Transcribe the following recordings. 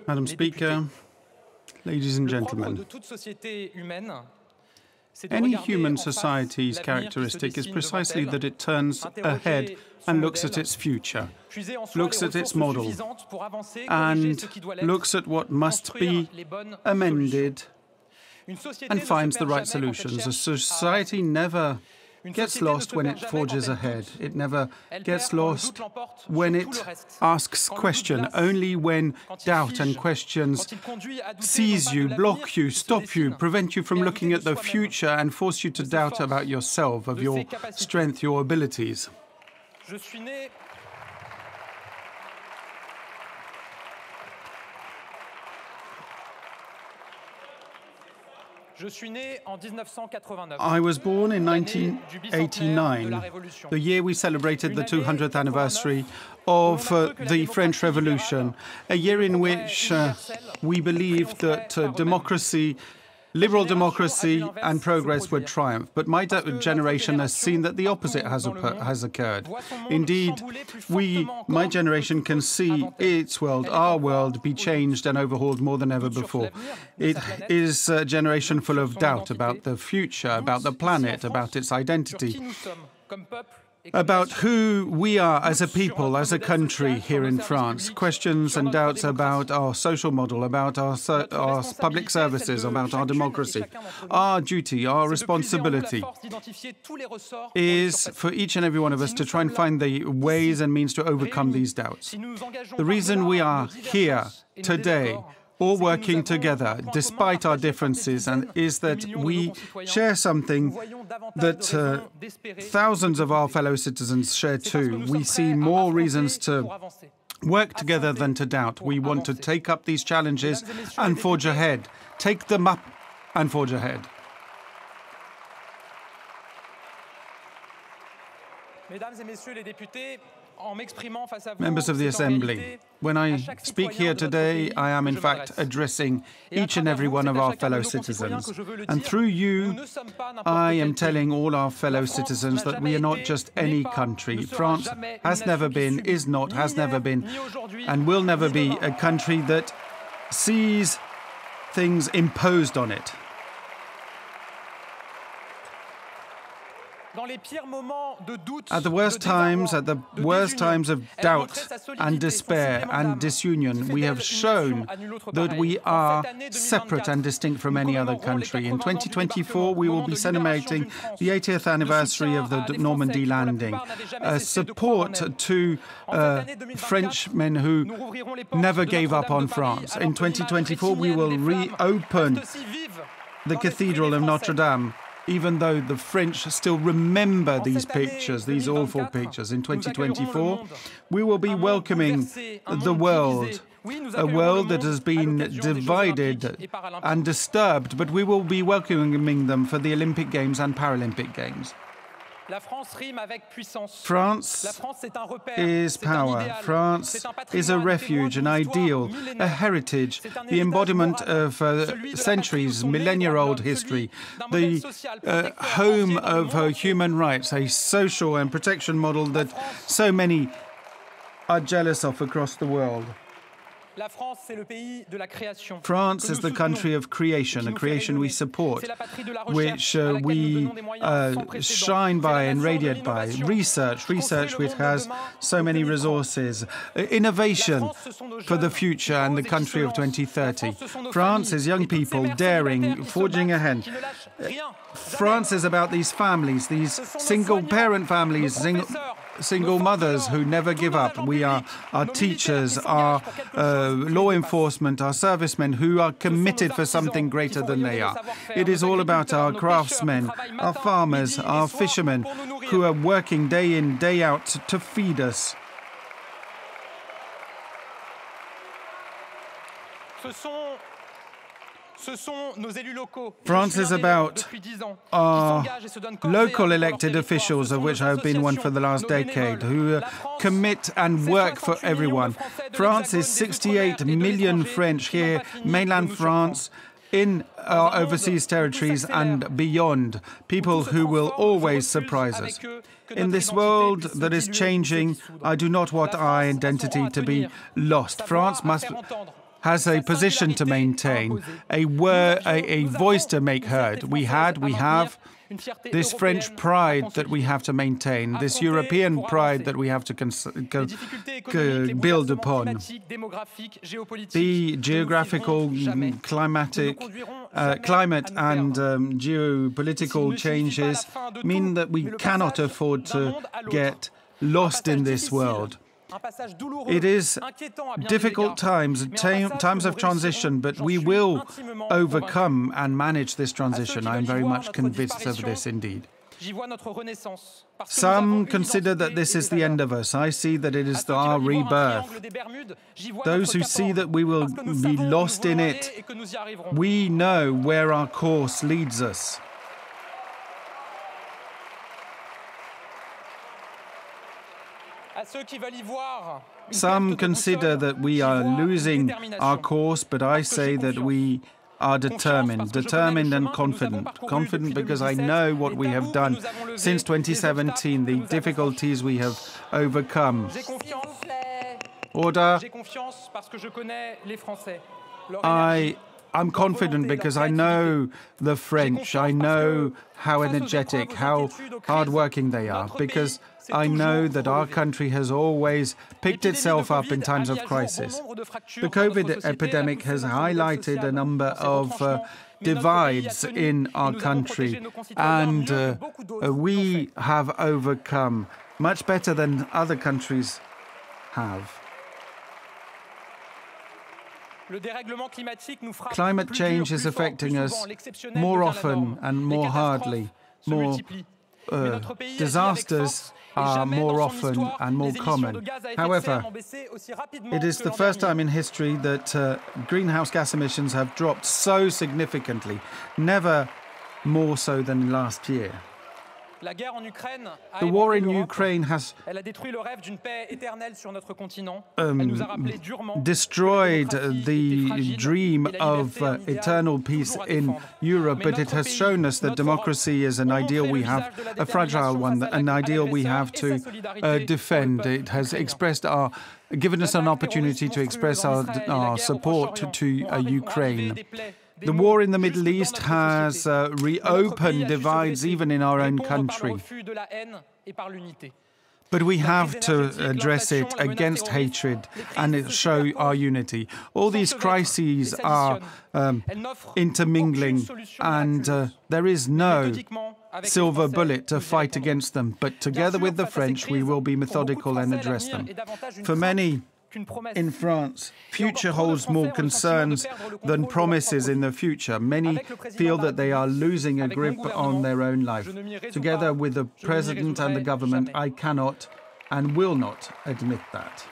Madam Speaker, ladies and gentlemen, any human society's characteristic is precisely that it turns ahead and looks at its future, looks at its model, and looks at what must be amended and finds the right solutions. A society never gets lost when it forges ahead. It never gets lost when it asks questions. Only when doubt and questions seize you, block you, stop you, prevent you from looking at the future and force you to doubt about yourself, of your strength, your abilities. I was born in 1989, the year we celebrated the 200th anniversary of the French Revolution, a year in which we believed that democracy, liberal democracy and progress would triumph. But my generation has seen that the opposite has occurred. Indeed, my generation can see its world, our world, be changed and overhauled more than ever before. It is a generation full of doubt about the future, about the planet, about its identity, about who we are as a people, as a country here in France. Questions and doubts about our social model, about our public services, about our democracy. Our duty, our responsibility is for each and every one of us to try and find the ways and means to overcome these doubts. The reason we are here today, all working together, despite our differences, is that we share something that thousands of our fellow citizens share too. We see more reasons to work together than to doubt. We want to take up these challenges and forge ahead. Take them up and forge ahead. Members of the Assembly, when I speak here today, I am in fact addressing each and every one of our fellow citizens. And through you, I am telling all our fellow citizens that we are not just any country. France has never been, is not, has never been, and will never be a country that sees things imposed on it. At the worst times of doubt and despair and disunion, we have shown that we are separate and distinct from any other country. In 2024, we will be celebrating the 80th anniversary of the Normandy landing, support to Frenchmen who never gave up on France. In 2024, we will reopen the Cathedral of Notre Dame, even though the French still remember these pictures, these awful pictures. In 2024, we will be welcoming the world, a world that has been divided and disturbed, but we will be welcoming them for the Olympic Games and Paralympic Games. France is power. France is a refuge, an ideal, a heritage, the embodiment of centuries, millennia-old history, the home of human rights, a social and protection model that so many are jealous of across the world. France is the country of creation, a creation we support, which we shine by and radiate by. Research which has so many resources. Innovation for the future and the country of 2030. France is young people daring, forging ahead. France is about these families, these single-parent families, single mothers who never give up. We are our teachers, our law enforcement, our servicemen who are committed for something greater than they are. It is all about our craftsmen, our farmers, our fishermen who are working day in, day out to feed us. France is about our local elected officials, of which I have been one for the last decade, who commit and work for everyone. France is 68 million French here, mainland France, in our overseas territories and beyond, people who will always surprise us. In this world that is changing, I do not want our identity to be lost. France has a position to maintain, a voice to make heard. We have this French pride that we have to maintain, this European pride that we have to build upon. The geographical, climate and geopolitical changes mean that we cannot afford to get lost in this world. It is difficult times of transition, but we will overcome and manage this transition. I am very much convinced of this indeed. Some consider that this is the end of us. I see that it is our rebirth. Those who see that we will be lost in it, we know where our course leads us. Some consider that we are losing our course, but I say that we are determined and confident. Confident because I know what we have done since 2017, the difficulties we have overcome. Order. I'm confident because I know the French. I know how energetic, how hardworking they are, because I know that our country has always picked itself up in times of crisis. The COVID epidemic has highlighted a number of divides in our country, and we have overcome much better than other countries have. Climate change is affecting us more often and more hardly. More disasters are more often and more common. However, it is the first time in history that greenhouse gas emissions have dropped so significantly, never more so than last year. The war in Ukraine has destroyed the dream of eternal peace in Europe, but it has shown us that democracy is an ideal we have, a fragile one, an ideal we have to defend. It has given us an opportunity to express our support to Ukraine. The war in the Middle East has reopened divides even in our own country. But we have to address it against hatred and show our unity. All these crises are intermingling, and there is no silver bullet to fight against them. But together with the French, we will be methodical and address them. For many in France, future holds more concerns than promises in the future. Many feel that they are losing a grip on their own life. Together with the President and the government, I cannot and will not admit that.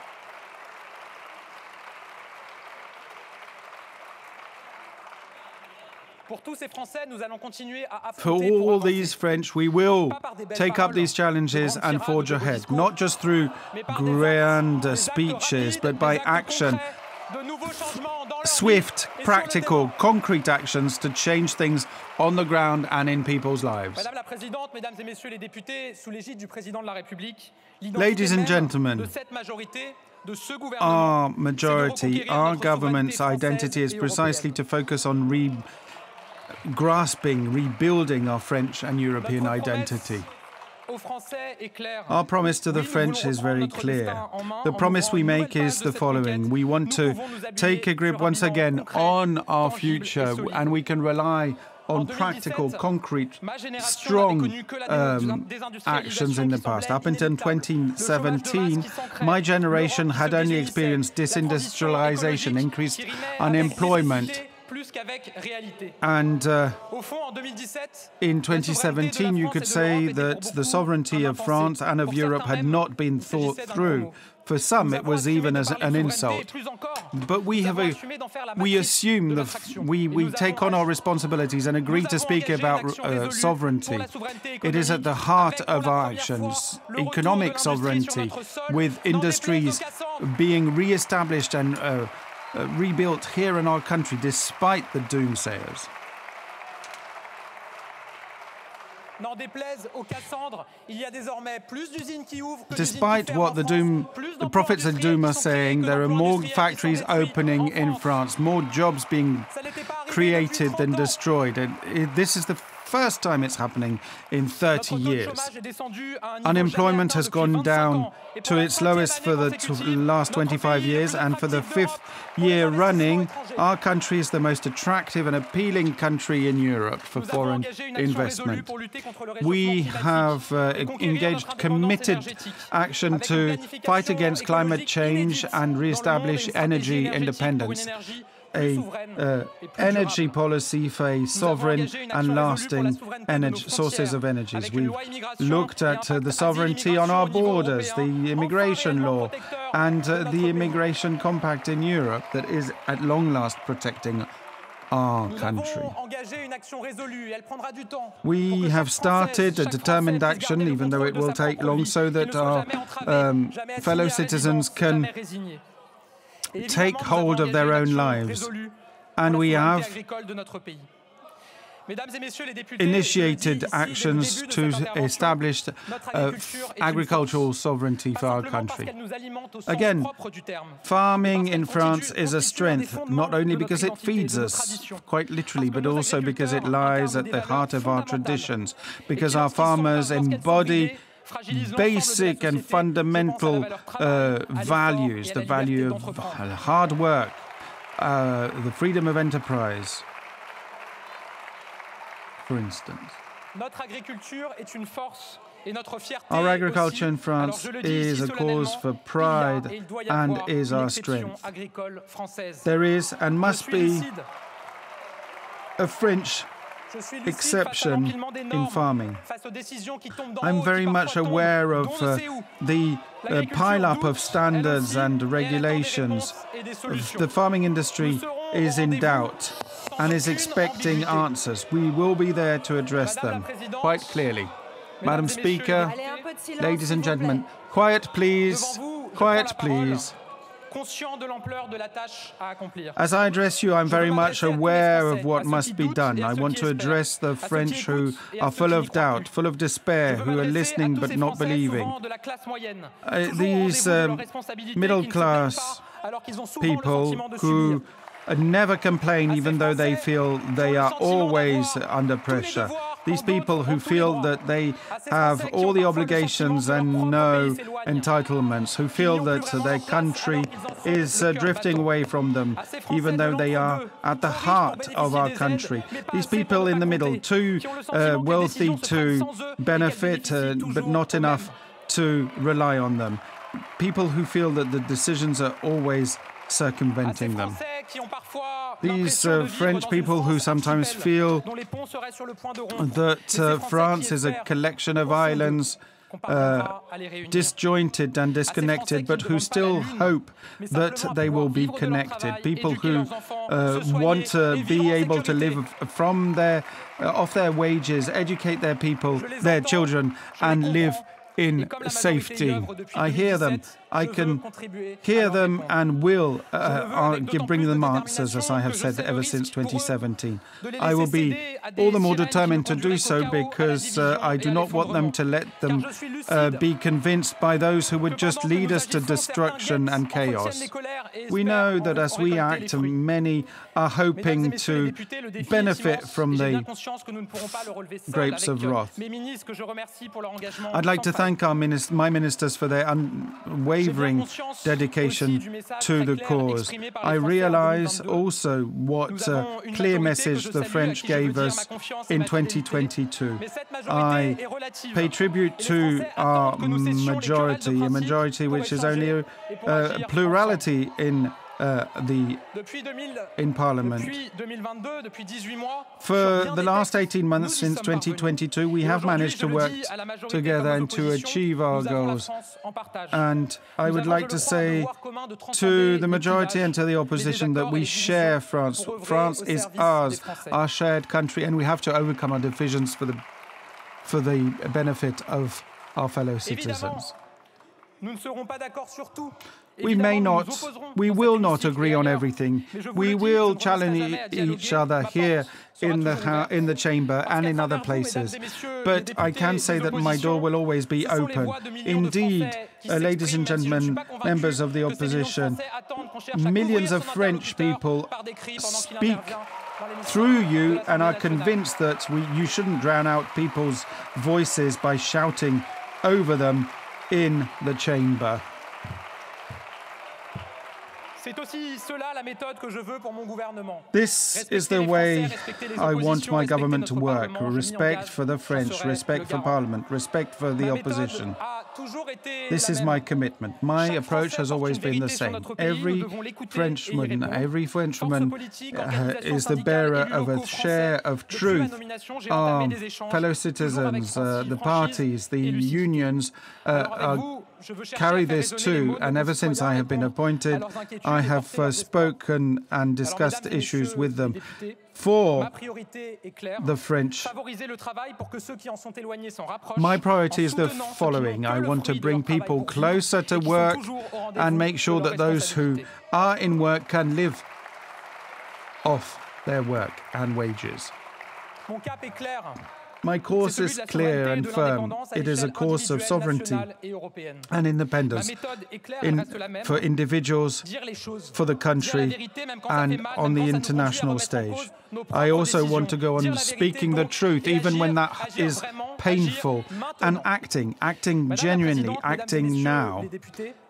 For all these French, we will take up these challenges and forge ahead, not just through grand speeches, but by action, swift, practical, concrete actions to change things on the ground and in people's lives. Ladies and gentlemen, our majority, our government's identity is precisely to focus on rebuilding our French and European identity. Our promise to the French is very clear. The promise we make is the following. We want to take a grip once again on our future, and we can rely on practical, concrete, strong actions in the past. Up until 2017, my generation had only experienced disindustrialization, increased unemployment, and in 2017, you could say that the sovereignty of France and of Europe had not been thought through. For some, it was even as an insult. But we assume we take on our responsibilities and agree to speak about sovereignty. It is at the heart of our actions. Economic sovereignty, with industries being re-established and rebuilt here in our country, despite the doomsayers. Despite what the prophets of doom are saying, there are more factories opening in France, more jobs being created than destroyed. And this is the first time it's happening in 30 years. Unemployment has gone down to its lowest for the last 25 years, and for the 5th year running, our country is the most attractive and appealing country in Europe for foreign investment. We have engaged committed action to fight against climate change and re-establish energy independence. Energy policy for a sovereign and lasting sources of energies. We've looked at the sovereignty on our borders, the immigration law, and the immigration compact in Europe that is at long last protecting our country. We have started a determined action, even though it will take long, so that our fellow citizens can take hold of their own lives. And we have initiated actions to establish agricultural sovereignty for our country. Again, farming in France is a strength, not only because it feeds us, quite literally, but also because it lies at the heart of our traditions, because our farmers embody basic and fundamental values, the value of hard work, the freedom of enterprise, for instance. Our agriculture in France is a cause for pride and is our strength. There is and must be a French exception in farming. I'm very much aware of the pile-up of standards and regulations. The farming industry is in doubt and is expecting answers. We will be there to address them quite clearly. Madam Speaker, ladies and gentlemen, quiet please, quiet please. As I address you, I'm very much aware of what must be done. I want to address the French who are full of doubt, full of despair, who are listening but not believing. These middle-class people who never complain even though they feel they are always under pressure. These people who feel that they have all the obligations and no entitlements, who feel that their country is drifting away from them, even though they are at the heart of our country. These people in the middle, too wealthy to benefit, but not enough to rely on them. People who feel that the decisions are always circumventing them. These French people who sometimes feel that France is a collection of islands, disjointed and disconnected, but who still hope that they will be connected. People who want to be able to live from off their wages, educate their people, their children, and live in safety. I hear them. I can hear them and will bring them answers, as I have said ever since 2017. I will be all the more determined to do so because I do not want them to let them be convinced by those who would just lead us to destruction and chaos. We know that as we act, many are hoping to benefit from the grapes of wrath. I'd like to thank my ministers for their unwavering dedication to the cause. I realize also what clear message the French gave us in 2022. I pay tribute to our majority, a majority which is only a plurality in Parliament. For the last 18 months since 2022, we have managed to work together and to achieve our goals. And I would like to say to the majority and to the opposition that we share France. France is ours, our shared country, and we have to overcome our divisions for the benefit of our fellow citizens. We will not agree on everything. We will challenge each other here in the chamber and in other places. But I can say that my door will always be open. Indeed, ladies and gentlemen, members of the opposition, millions of French people speak through you and are convinced that you shouldn't drown out people's voices by shouting over them in the chamber. This is the way I want my government to work. Respect for the French, respect for Parliament, respect for the opposition. This is my commitment. My approach has always been the same. Every Frenchman is the bearer of a share of truth. Our fellow citizens, the parties, the unions carry this too, and ever since I have been appointed, I have spoken and discussed issues with them for the French. My priority is the following. I want to bring people closer to work and make sure that those who are in work can live off their work and wages. My course is clear and firm. It is a course of sovereignty and independence for individuals, for the country, and on the international stage. I also want to go on speaking the truth, even when that is painful, and acting genuinely, acting now.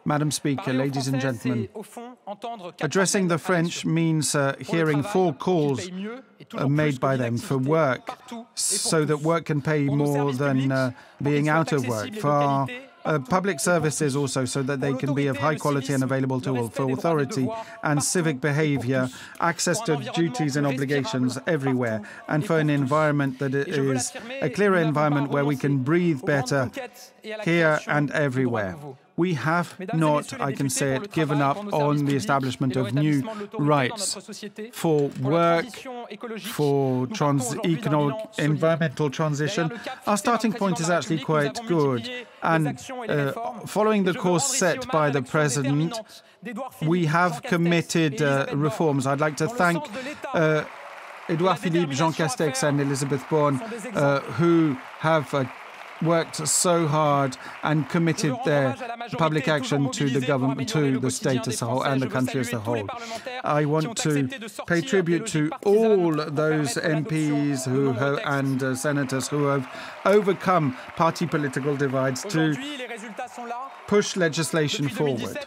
Madam Speaker, ladies and gentlemen, addressing the French means hearing full calls made by them for work, so that work can pay more than being out of work, for our public services also, so that they can be of high quality and available to all, for authority and civic behavior, access to duties and obligations everywhere, and for an environment that is a clearer environment where we can breathe better here and everywhere. We have not, I can say it, given up on the establishment of new rights for work, for environmental transition. Our starting point is actually quite good. And following the course set by the President, we have committed reforms. I'd like to thank Edouard Philippe, Jean Castex and Elisabeth Borne, who have worked so hard and committed their public action to the government, to the state as a whole and the country as a whole. I want to pay tribute to all those MPs and senators who have overcome party political divides to push legislation forward.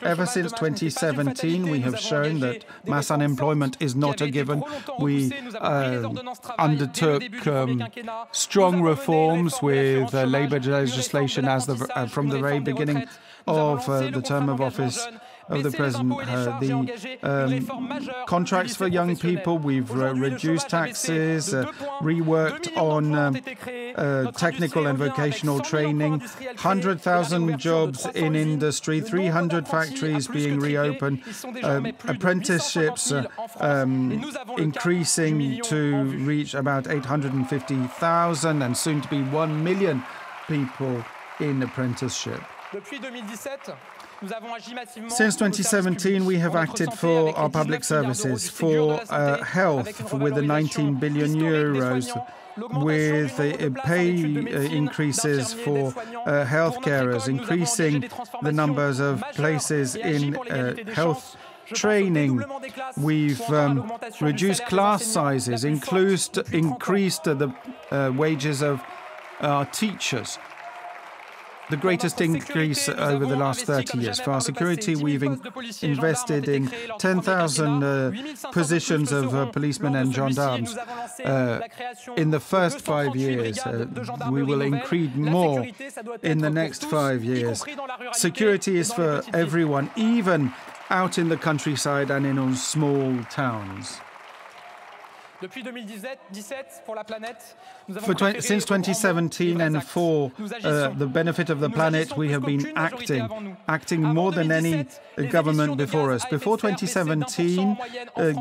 Ever since 2017, we have shown that mass unemployment is not a given. We undertook strong reforms with labour legislation from the very beginning of the term of office of the President. The contracts for young people, we've reduced taxes, reworked on technical and vocational training, 100,000 jobs in industry, 300 factories being reopened, apprenticeships increasing to reach about 850,000 and soon to be 1 million people in apprenticeship. Since 2017, we have acted for our public services, for health, with the 19 billion euros, with pay increases for health carers, increasing the numbers of places in health training. We've reduced class sizes, increased the wages of our teachers. The greatest increase over the last 30 years. For our security, we've invested in 10,000 positions of policemen and gendarmes. In the first 5 years, we will increase more in the next 5 years. Security is for everyone, even out in the countryside and in small towns. Since 2017 and for the benefit of the planet, we have been acting more than any government before us. Before 2017,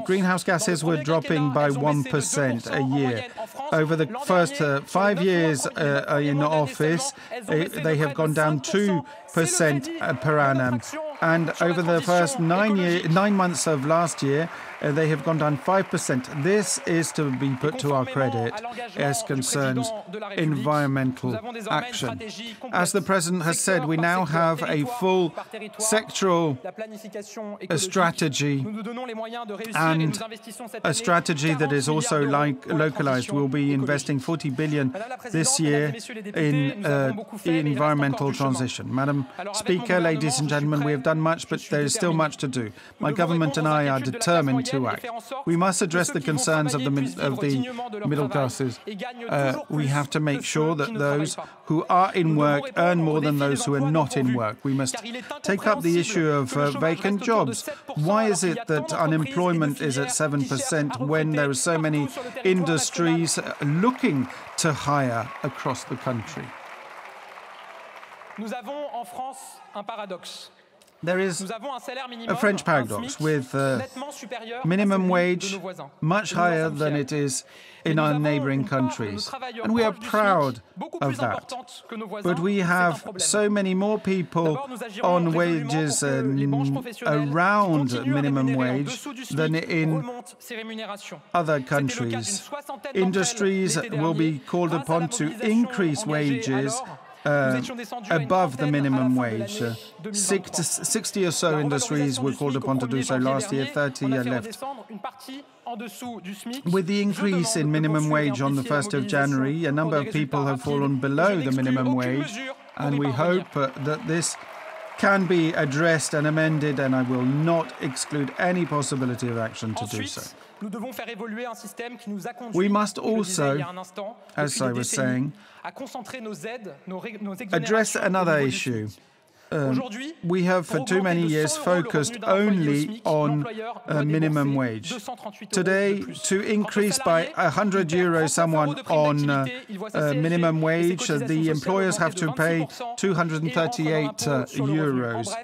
greenhouse gases were dropping by 1% a year. Over the first 5 years in office, they have gone down 2% per annum. And over the first 9 months of last year, they have gone down 5%. This is to be put to our credit as concerns environmental action. As the President has said, we now have a full sectoral strategy and a strategy that is also localized. We'll be investing 40 billion this year in environmental transition. Madam Speaker, ladies and gentlemen, we have done much, but there is still much to do. My government and I are determined to act. We must address the concerns of the middle classes. We have to make sure that those who are in work earn more than those who are not in work. We must take up the issue of vacant jobs. Why is it that unemployment is at 7% when there are so many industries looking to hire across the country? There is a French paradox with minimum wage much higher than it is in our neighboring countries. And we are proud of that. But we have so many more people on wages around minimum wage than in other countries. Industries will be called upon to increase wages above the minimum wage. 60 or so industries were called upon to do so last year, 30 are left. With the increase in minimum wage on the 1st of January, a number of people have fallen below the minimum wage, and we hope that this can be addressed and amended, and I will not exclude any possibility of action to do so. We must also, as I was saying, address another issue. We have for too many years focused only on minimum wage. Today, to increase by €100 someone on minimum wage, the employers have to pay €238.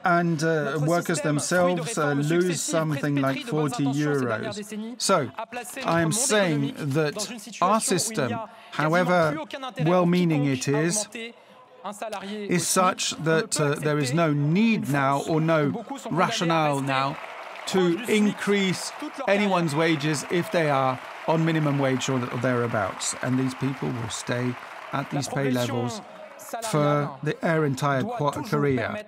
And workers themselves lose something like €40. So, I am saying that our system, however well-meaning it is such that there is no need now or no rationale now to increase anyone's wages if they are on minimum wage or thereabouts. And these people will stay at these pay levels for their entire career.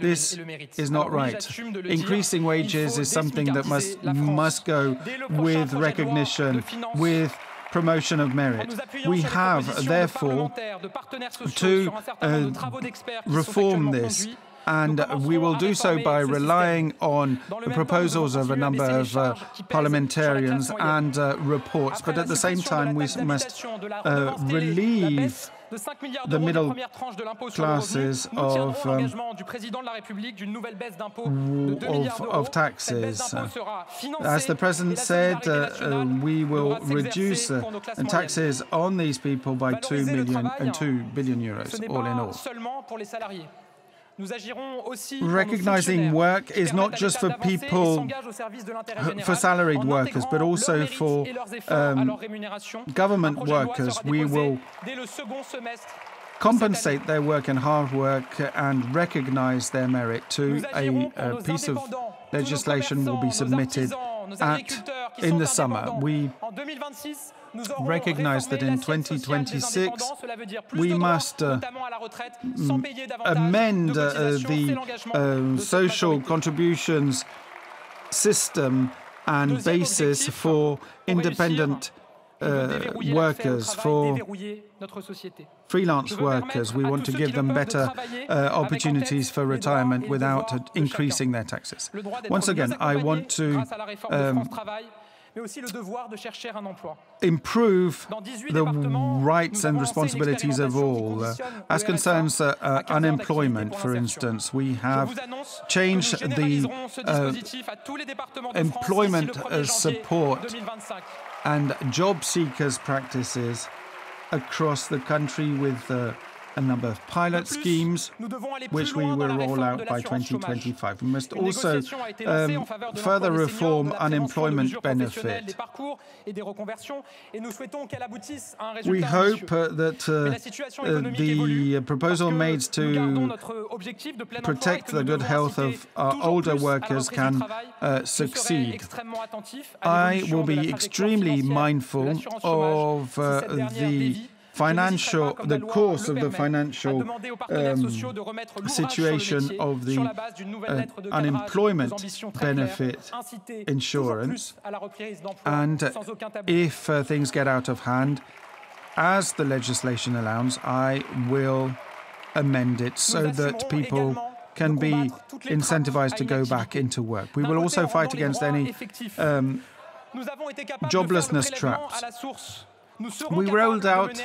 This is not right. Increasing wages is something that must go with recognition, with promotion of merit. We have, therefore, to reform this, and we will do so by relying on the proposals of a number of parliamentarians and reports, but at the same time we must relieve the middle classes of taxes. As the President said, we will reduce taxes on these people by €2 billion, all in all. Recognizing work is not just for people, for salaried workers, but also for government workers. We will compensate their work and hard work and recognize their merit too. A piece of legislation will be submitted in the summer. We recognize that in 2026 we must amend the social contributions system and basis for independent workers, for freelance workers. We want to give them better opportunities for retirement without increasing their taxes. Once again, I want to improve the rights and responsibilities of all. As concerns unemployment, for instance, we have changed the employment support and job seekers practices across the country with a number of pilot schemes, which we will roll out by 2025. We must also further reform unemployment benefit. We hope that the proposal made to protect the good health of our older workers can succeed. I will be extremely mindful of the course of the financial situation of the unemployment benefit insurance. And if things get out of hand, as the legislation allows, I will amend it so that people can be incentivized to go back into work. We will also fight against any joblessness traps. We rolled out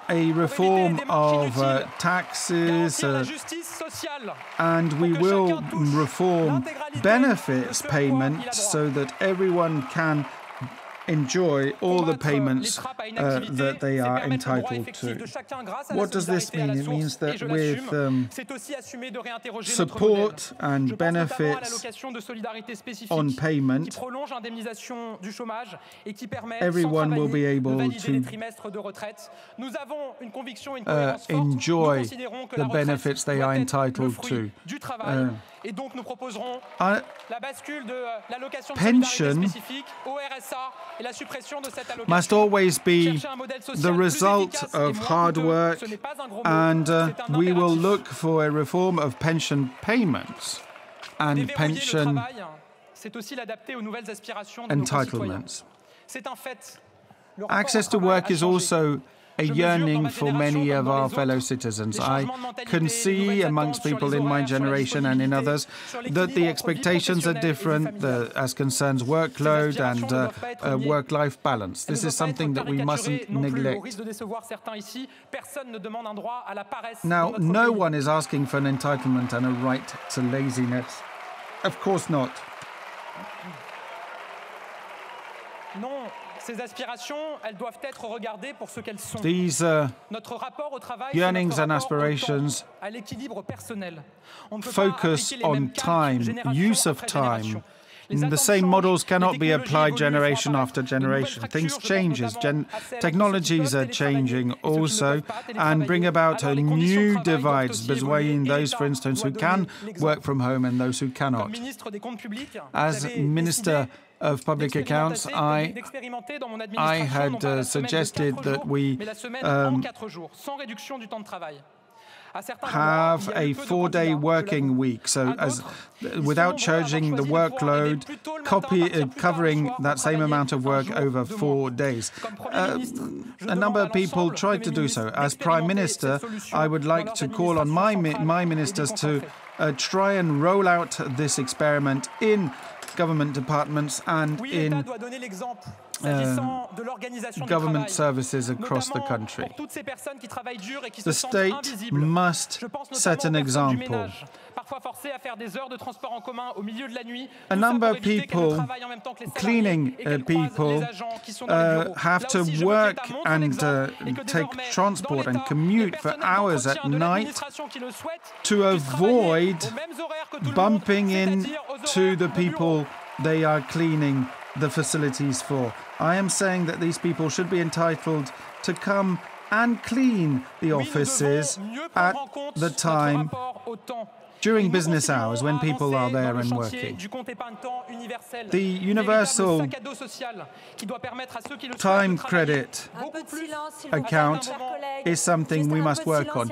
a reform of taxes, and we will reform benefits payments so that everyone can enjoy all the payments that they are entitled to. What does this mean? It means that with support and benefits on payment, everyone will be able to enjoy the benefits they are entitled to. Pension must always be the result of hard work, and we will look for a reform of pension payments and pension entitlements. Access to work is also a yearning for many of our fellow citizens. I can see amongst people in my generation and in others that the expectations are different as concerns workload and work-life balance. This is something that we mustn't neglect. Now, no one is asking for an entitlement and a right to laziness. Of course not. These yearnings and aspirations focus on time, use of time. The same models cannot be applied generation after generation. Things change. Technologies are changing also and bring about a new divides between those, for instance, who can work from home and those who cannot. As Minister of Public Accounts, I had suggested that we have a 4-day working week, so without charging the workload, covering that same amount of work over 4 days. A number of people tried to do so. As Prime Minister, I would like to call on my ministers to try and roll out this experiment in government departments and in government services across the country. The state must set an example. A number of people, cleaning people, have to work and take transport and commute for hours at night to avoid bumping into the people they are cleaning the facilities for. I am saying that these people should be entitled to come and clean the offices at the time during business hours when people are there and working. The universal time credit account is something we must work on.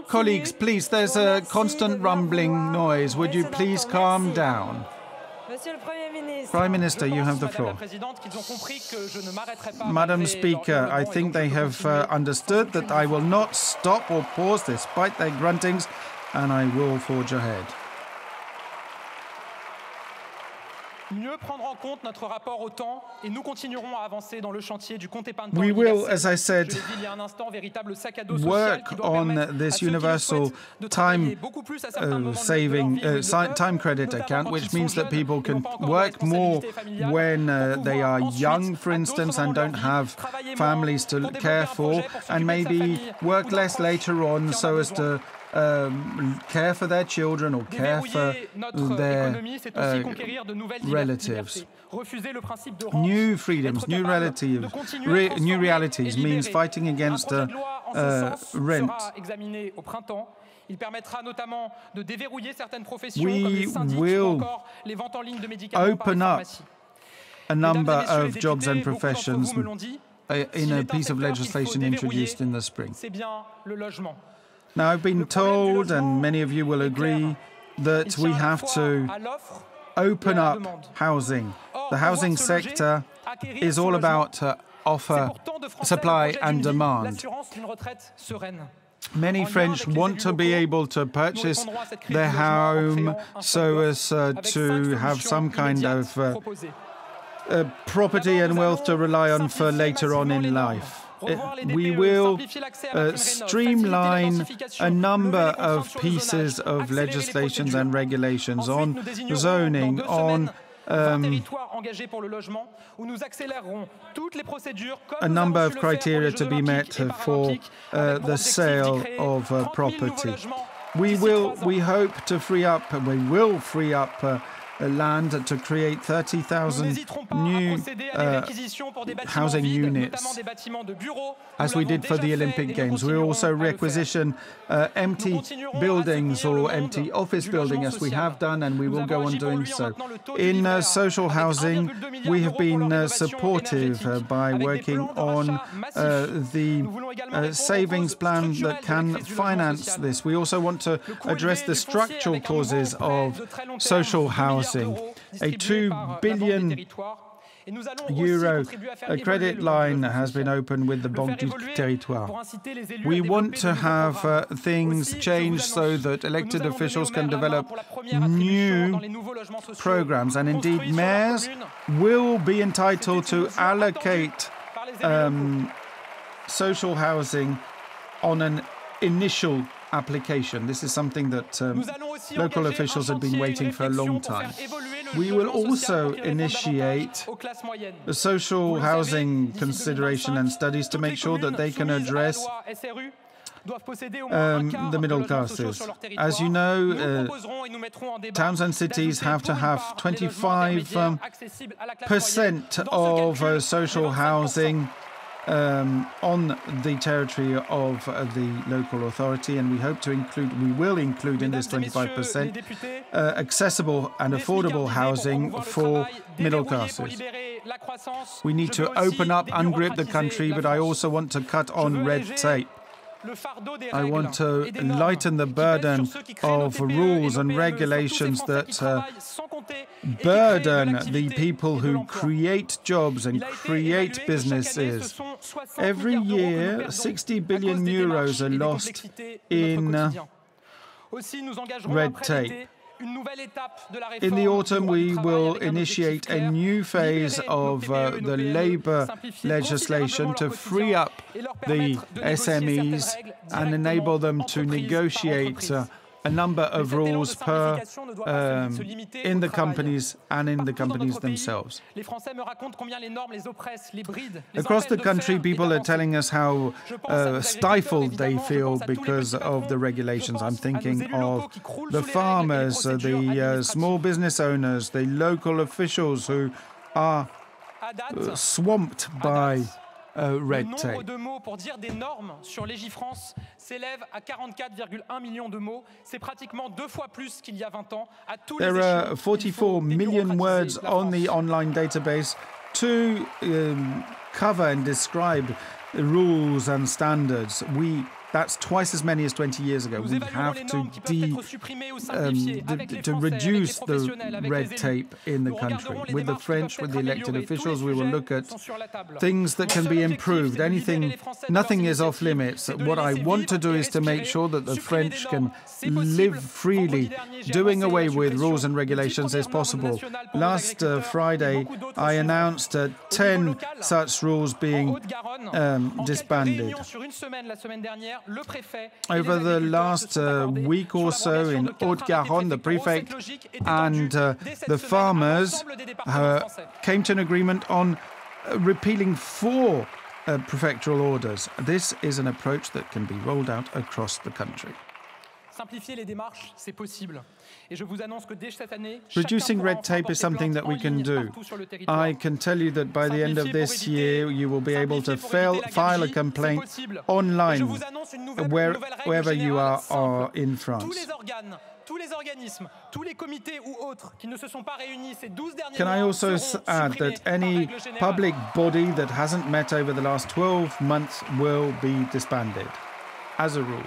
Colleagues, please, there's a constant rumbling noise. Would you please calm down? Prime Minister, you have the floor. Madam Speaker, I think they have understood that I will not stop or pause despite their gruntings, and I will forge ahead. We will, as I said, work on this universal time time credit account, which means that people can work more when they are young, for instance, and don't have families to care for, and maybe work less later on so as to care for their children or care for their relatives. New freedoms, new realities means fighting against rent. We will open up a number of jobs and professions in a piece of legislation introduced in the spring. Now, I've been told, and many of you will agree, that we have to open up housing. The housing sector is all about offer, supply and demand. Many French want to be able to purchase their home so as to have some kind of property and wealth to rely on for later on in life. We will streamline a number of pieces of legislations and regulations on zoning, on a number of criteria to be met for the sale of property. We hope to free up, and we will free up land to create 30,000 new housing units, as we did for the Olympic Games. We also requisition empty buildings or empty office buildings, as we have done, and we will go on doing so. In social housing, we have been supportive by working on the savings plan that can finance this. We also want to address the structural causes of social housing. A 2 billion euro credit line has been opened with the Banque du Territoire. We want to have things changed so that elected officials can develop new programs, and indeed mayors will be entitled to allocate social housing on an initial application. This is something that local officials have been waiting for a long time. We will also initiate the social housing consideration and studies to make sure that they can address the middle classes. As you know, towns and cities have to have 25% of social housing on the territory of the local authority, and we hope to include, we will include in this 25% accessible and affordable housing for middle classes. We need to open up, ungrip the country, but I also want to cut on red tape. I want to lighten the burden of rules and regulations that burden the people who create jobs and create businesses. Every year, 60 billion euros are lost in red tape. In the autumn, we will initiate a new phase of the labour legislation to free up the SMEs and enable them to negotiate a number of rules in the companies and in the companies themselves. Across the country, people are telling us how stifled they feel because of the regulations. I'm thinking of the farmers, the small business owners, the local officials who are swamped by red tape. There are 44 million words on the online database to cover and describe rules and standards. We That's twice as many as 20 years ago. We have to reduce the red tape in the country. With the French, with the elected officials, we will look at things that can be improved. Nothing is off limits. What I want to do is to make sure that the French can live freely. Doing away with rules and regulations is possible. Last Friday, I announced 10 such rules being disbanded. Over the last week or so in Haute-Garonne, the prefect and the farmers came to an agreement on repealing 4 prefectural orders. This is an approach that can be rolled out across the country. Reducing red tape is something that we can do. I can tell you that by the end of this year, you will be able to file a complaint online wherever you are in France. Can I also add that any public body that hasn't met over the last 12 months will be disbanded, as a rule.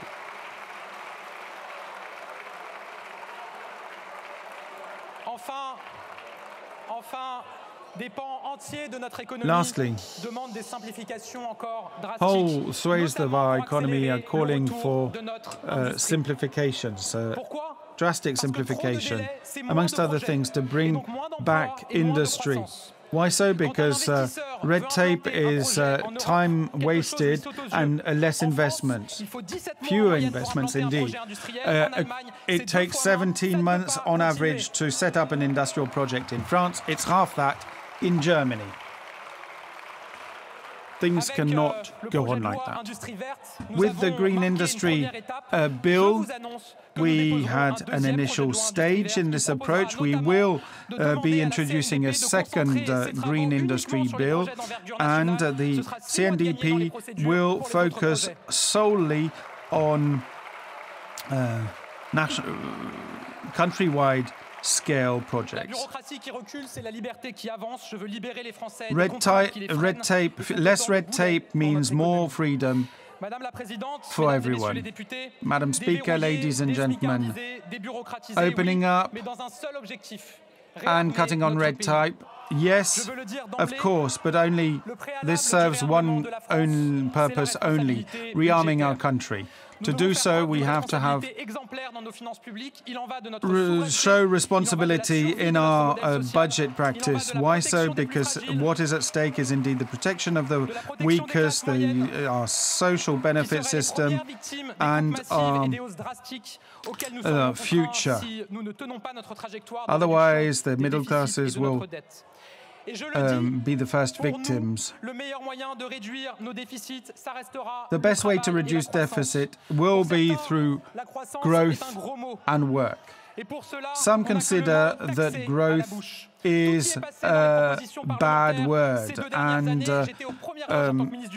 Lastly, whole swathes of our economy are calling for simplifications, drastic simplification, amongst other things, to bring back industry. Why so? Because red tape is time wasted and less investments. Fewer investments, indeed. It takes 17 months on average to set up an industrial project in France. It's half that in Germany. Things cannot go on like that. With the Green Industry Bill, we had an initial stage in this approach. We will be introducing a second Green Industry Bill, and the CNDP will focus solely on countrywide scale projects. Less red tape means more freedom for everyone. Madam Speaker, ladies and gentlemen, opening up and cutting on red tape, yes, of course, but this serves one purpose only, rearming our country. To do so, we have to show responsibility in our budget practice. Why so? Because what is at stake is indeed the protection of the weakest, our social benefit system, and our future. Otherwise, the middle classes will be the first victims. The best way to reduce deficit will be through growth and work. Some consider that growth is a bad word, and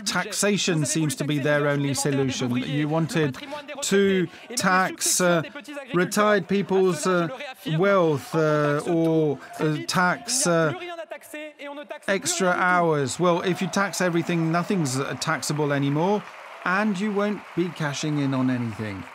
taxation seems to be their only solution. You wanted to tax retired people's wealth or tax extra hours. Well, if you tax everything, nothing's taxable anymore, and you won't be cashing in on anything.